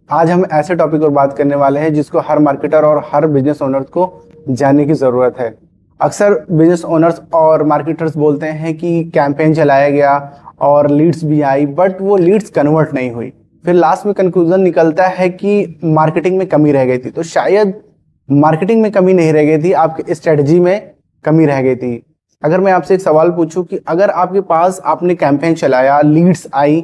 आज हम ऐसे टॉपिक पर बात करने वाले हैं जिसको हर मार्केटर और हर बिजनेस ओनर को जानने की ज़रूरत है। अक्सर बिजनेस ओनर्स और मार्केटर्स बोलते हैं कि कैंपेन चलाया गया और लीड्स भी आई, बट वो लीड्स कन्वर्ट नहीं हुई। फिर लास्ट में कंक्लूजन निकलता है कि मार्केटिंग में कमी रह गई थी। तो शायद मार्केटिंग में कमी नहीं रह गई थी, आपकी स्ट्रेटजी में कमी रह गई थी। अगर मैं आपसे एक सवाल पूछूं कि अगर आपके पास आपने कैंपेन चलाया, लीड्स आई,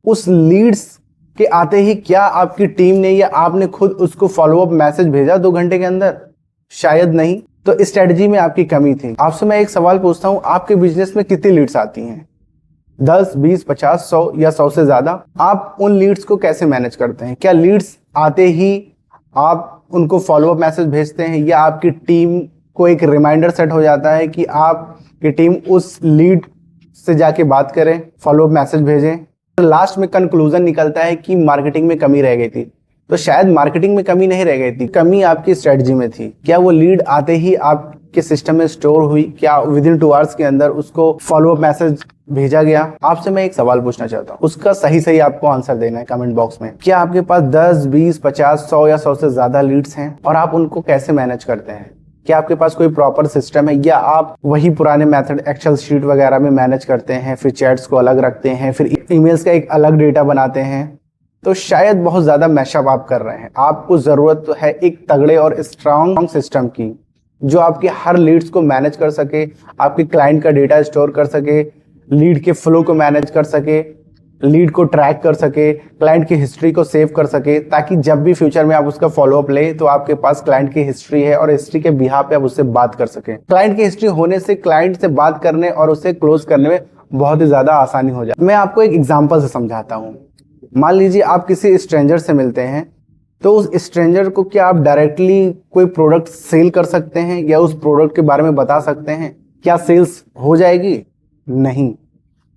उस लीड्स के आते ही क्या आपकी टीम ने या आपने खुद उसको फॉलोअप मैसेज भेजा 2 घंटे के अंदर? शायद नहीं। तो स्ट्रेटजी में आपकी कमी थी। आपसे मैं एक सवाल पूछता हूं, आपके बिजनेस में कितनी लीड्स आती हैं? 10, 20, 50, 100 या 100 से ज्यादा? आप उन लीड्स को कैसे मैनेज करते हैं? क्या लीड्स आते ही आप उनको फॉलोअप मैसेज भेजते हैं या आपकी टीम को एक रिमाइंडर सेट हो जाता है कि आपकी टीम उस लीड से जाके बात करें, फॉलोअप मैसेज भेजें? लास्ट में कंक्लूजन निकलता है कि मार्केटिंग में कमी रह गई थी। तो शायद मार्केटिंग में कमी नहीं रह गई थी, कमी आपकी स्ट्रेटजी में थी। क्या वो लीड आते ही आपके सिस्टम में स्टोर हुई? क्या विद इन 2 आवर्स के अंदर उसको फॉलोअप मैसेज भेजा गया? आपसे मैं एक सवाल पूछना चाहता हूँ, उसका सही आपको आंसर देना है कमेंट बॉक्स में। क्या आपके पास 10, 20, 50, 100 या 100 से ज्यादा लीड्स हैं और आप उनको कैसे मैनेज करते हैं? क्या आपके पास कोई प्रॉपर सिस्टम है या आप वही पुराने मेथड एक्सेल शीट वगैरह में मैनेज करते हैं, फिर चैट्स को अलग रखते हैं, फिर ईमेल्स का एक अलग डेटा बनाते हैं? तो शायद बहुत ज्यादा मैशअप आप कर रहे हैं। आपको जरूरत है एक तगड़े और स्ट्रांग सिस्टम की, जो आपके हर लीड्स को मैनेज कर सके, आपके क्लाइंट का डेटा स्टोर कर सके, लीड के फ्लो को मैनेज कर सके, लीड को ट्रैक कर सके, क्लाइंट की हिस्ट्री को सेव कर सके, ताकि जब भी फ्यूचर में आप उसका फॉलोअप ले तो आपके पास क्लाइंट की हिस्ट्री है और हिस्ट्री के बिहाफ पे आप उससे बात कर सके। क्लाइंट की हिस्ट्री होने से क्लाइंट से बात करने और उसे क्लोज करने में बहुत ही ज्यादा आसानी हो जाए। मैं आपको एक एग्जाम्पल से समझाता हूँ। मान लीजिए आप किसी स्ट्रेंजर से मिलते हैं, तो उस स्ट्रेंजर को क्या आप डायरेक्टली कोई प्रोडक्ट सेल कर सकते हैं या उस प्रोडक्ट के बारे में बता सकते हैं? क्या सेल्स हो जाएगी? नहीं।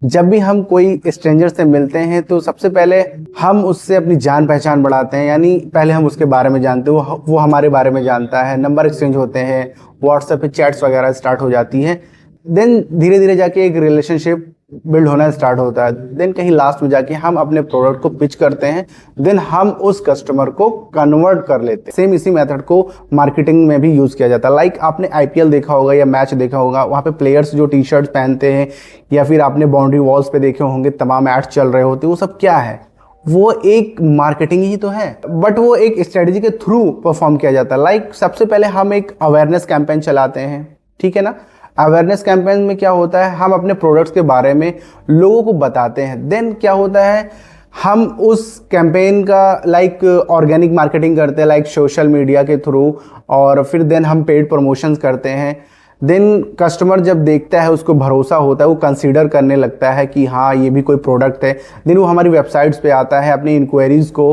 जब भी हम कोई स्ट्रेंजर से मिलते हैं तो सबसे पहले हम उससे अपनी जान पहचान बढ़ाते हैं, यानी पहले हम उसके बारे में जानते हैं, वो हमारे बारे में जानता है, नंबर एक्सचेंज होते हैं, व्हाट्सएप पे चैट्स वगैरह स्टार्ट हो जाती है। देन धीरे धीरे जाके एक रिलेशनशिप बिल्ड होना स्टार्ट होता है। देन कहीं लास्ट में जाके हम अपने प्रोडक्ट को पिच करते हैं, देन हम उस कस्टमर को कन्वर्ट कर लेते हैं। सेम इसी मेथड को मार्केटिंग में भी यूज किया जाता है। लाइक आपने आईपीएल देखा होगा या मैच देखा होगा, वहाँ पे प्लेयर्स जो टी शर्ट पहनते हैं या फिर आपने बाउंड्री वॉल्स पे देखे होंगे तमाम एड्स चल रहे होते हैं, वो सब क्या है? वो एक मार्केटिंग ही तो है, बट वो एक स्ट्रेटजी के थ्रू परफॉर्म किया जाता है। लाइक सबसे पहले हम एक अवेयरनेस कैंपेन चलाते हैं, ठीक है ना? अवेयरनेस कैंपेन में क्या होता है, हम अपने प्रोडक्ट्स के बारे में लोगों को बताते हैं। देन क्या होता है, हम उस कैंपेन का लाइक ऑर्गेनिक मार्केटिंग करते हैं, लाइक सोशल मीडिया के थ्रू, और फिर देन हम पेड प्रमोशंस करते हैं। देन कस्टमर जब देखता है, उसको भरोसा होता है, वो कंसीडर करने लगता है कि हाँ ये भी कोई प्रोडक्ट है। देन वो हमारी वेबसाइट्स पे आता है, अपनी इंक्वायरीज को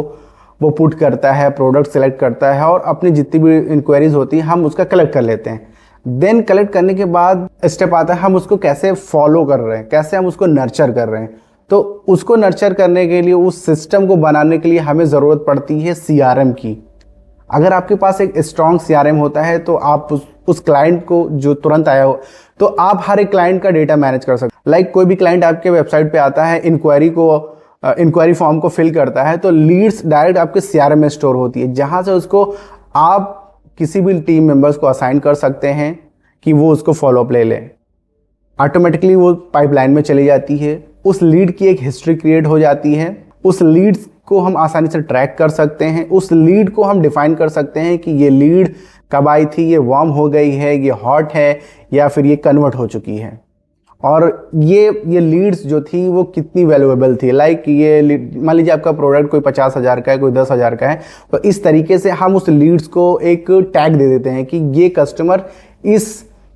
वो पुट करता है, प्रोडक्ट सेलेक्ट करता है और अपनी जितनी भी इंक्वायरीज होती है हम उसका कलेक्ट कर लेते हैं। देन कलेक्ट करने के बाद स्टेप आता है, हम उसको कैसे फॉलो कर रहे हैं, कैसे हम उसको नर्चर कर रहे हैं। तो उसको नर्चर करने के लिए, उस सिस्टम को बनाने के लिए हमें ज़रूरत पड़ती है सीआरएम की। अगर आपके पास एक स्ट्रॉन्ग सीआरएम होता है तो आप उस क्लाइंट को जो तुरंत आया हो, तो आप हर एक क्लाइंट का डेटा मैनेज कर सकते हैं। लाइक कोई भी क्लाइंट आपके वेबसाइट पे आता है, इंक्वायरी फॉर्म को फिल करता है, तो लीड्स डायरेक्ट आपके सीआरएम में स्टोर होती है, जहां से उसको आप किसी भी टीम मेंबर्स को असाइन कर सकते हैं कि वो उसको फॉलोअप ले ले। ऑटोमेटिकली वो पाइपलाइन में चली जाती है, उस लीड की एक हिस्ट्री क्रिएट हो जाती है, उस लीड्स को हम आसानी से ट्रैक कर सकते हैं, उस लीड को हम डिफाइन कर सकते हैं कि ये लीड कब आई थी, ये वार्म हो गई है, ये हॉट है या फिर ये कन्वर्ट हो चुकी है, और ये लीड्स जो थी वो कितनी वैल्यूएबल थी। लाइक ये मान लीजिए आपका प्रोडक्ट कोई 50,000 का है, कोई 10,000 का है, तो इस तरीके से हम उस लीड्स को एक टैग दे देते हैं कि ये कस्टमर इस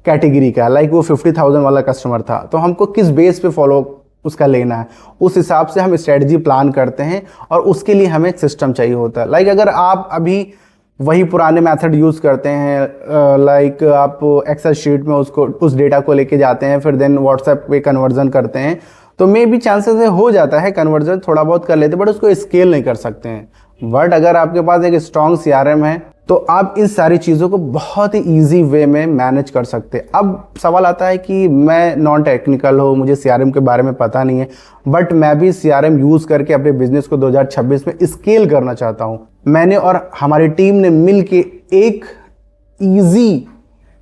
कैटेगरी का, लाइक वो 50,000 वाला कस्टमर था, तो हमको किस बेस पे फॉलो उसका लेना है, उस हिसाब से हम स्ट्रेटजी प्लान करते हैं और उसके लिए हमें एक सिस्टम चाहिए होता है। लाइक अगर आप अभी वही पुराने मेथड यूज़ करते हैं, लाइक आप एक्सेल शीट में उसको उस डेटा को लेके जाते हैं, फिर देन व्हाट्सएप पे कन्वर्जन करते हैं, तो मे भी चांसेस है हो जाता है कन्वर्जन, थोड़ा बहुत कर लेते हैं, बट उसको स्केल नहीं कर सकते हैं। बट अगर आपके पास एक स्ट्रॉन्ग सीआरएम है तो आप इन सारी चीज़ों को बहुत ही ईजी वे में मैनेज कर सकते हैं। अब सवाल आता है कि मैं नॉन टेक्निकल हूँ, मुझे सीआरएम के बारे में पता नहीं है, बट मैं भी सीआरएम यूज़ करके अपने बिजनेस को 2026 में स्केल करना चाहता हूँ। मैंने और हमारी टीम ने मिल के एक ईजी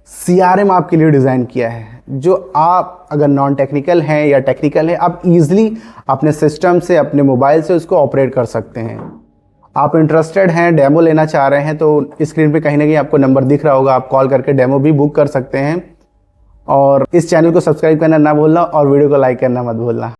सीआरएम आपके लिए डिज़ाइन किया है, जो आप अगर नॉन टेक्निकल हैं या टेक्निकल हैं, आप इजीली अपने सिस्टम से, अपने मोबाइल से उसको ऑपरेट कर सकते हैं। आप इंटरेस्टेड हैं, डेमो लेना चाह रहे हैं, तो स्क्रीन पे कहीं ना कहीं आपको नंबर दिख रहा होगा, आप कॉल करके डेमो भी बुक कर सकते हैं। और इस चैनल को सब्सक्राइब करना ना भूलना और वीडियो को लाइक करना मत भूलना।